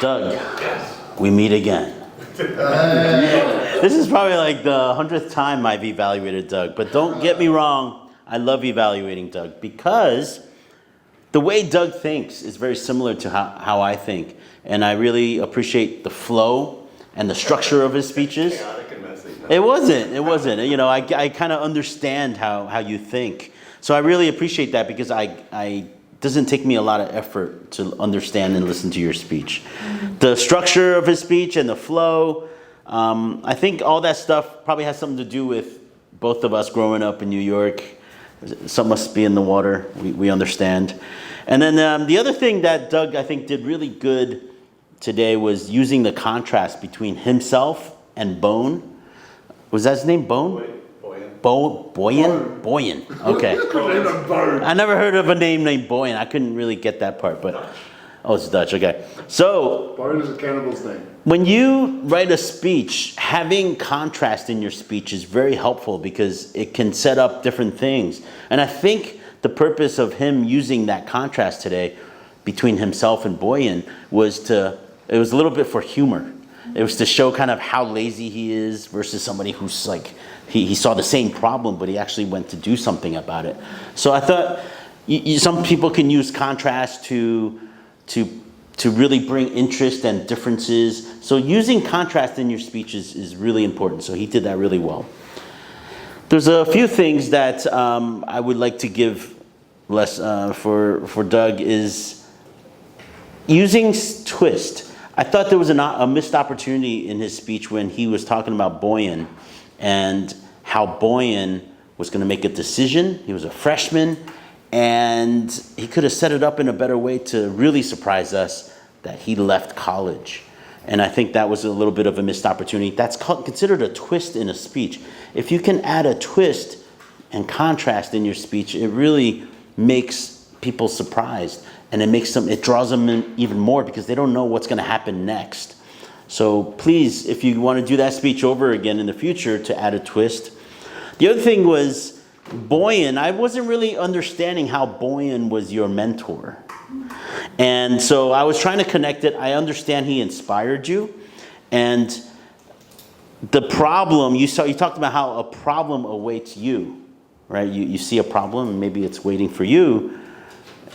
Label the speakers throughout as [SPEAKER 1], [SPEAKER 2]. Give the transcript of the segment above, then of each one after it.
[SPEAKER 1] Doug, we meet again. This is probably like the 100th time I've evaluated Doug, but don't get me wrong, I love evaluating Doug because the way Doug thinks is very similar to how I think, and I really appreciate the flow and the structure of his speeches. It wasn't. You know, I kind of understand how you think. So I really appreciate that because it doesn't take me a lot of effort to understand and listen to your speech. The structure of his speech and the flow, I think all that stuff probably has something to do with both of us growing up in New York. Something must be in the water, we understand. And then the other thing that Doug, I think, did really good today was using the contrast between himself and Bone. Was that his name, Bone? Boyan? Okay. I never heard of a name named Boyan. I couldn't really get that part, but it's Dutch, okay. So,
[SPEAKER 2] Boyan is a cannibal's name.
[SPEAKER 1] When you write a speech, having contrast in your speech is very helpful because it can set up different things. And I think the purpose of him using that contrast today between himself and Boyan it was a little bit for humor. It was to show kind of how lazy he is versus somebody who's like, he saw the same problem, but he actually went to do something about it. So I thought some people can use contrast to really bring interest and differences. So using contrast in your speech is really important. So he did that really well. There's a few things that I would like to give for Doug is using twist. I thought there was a missed opportunity in his speech when he was talking about Boyan and how Boyan was going to make a decision. He was a freshman, and he could have set it up in a better way to really surprise us that he left college. And I think that was a little bit of a missed opportunity. That's considered a twist in a speech. If you can add a twist and contrast in your speech, it really makes people surprised. And it draws them in even more because they don't know what's going to happen next. So please, if you want to do that speech over again in the future, to add a twist. The other thing was Boyan. I wasn't really understanding how Boyan was your mentor. And so I was trying to connect it. I understand he inspired you. And the problem, you talked about how a problem awaits you, right? You see a problem and maybe it's waiting for you.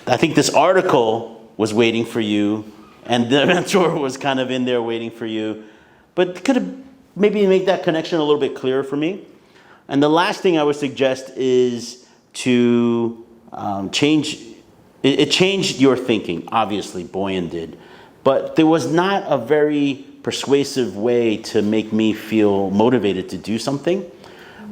[SPEAKER 1] I think this article was waiting for you, and the mentor was kind of in there waiting for you. But could have maybe make that connection a little bit clearer for me. And the last thing I would suggest is to change. It changed your thinking, obviously, Boyan did. But there was not a very persuasive way to make me feel motivated to do something.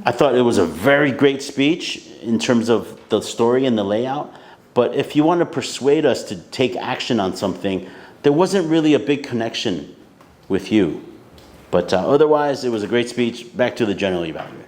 [SPEAKER 1] I thought it was a very great speech in terms of the story and the layout. But if you want to persuade us to take action on something, there wasn't really a big connection with you. But otherwise, it was a great speech. Back to the general evaluator.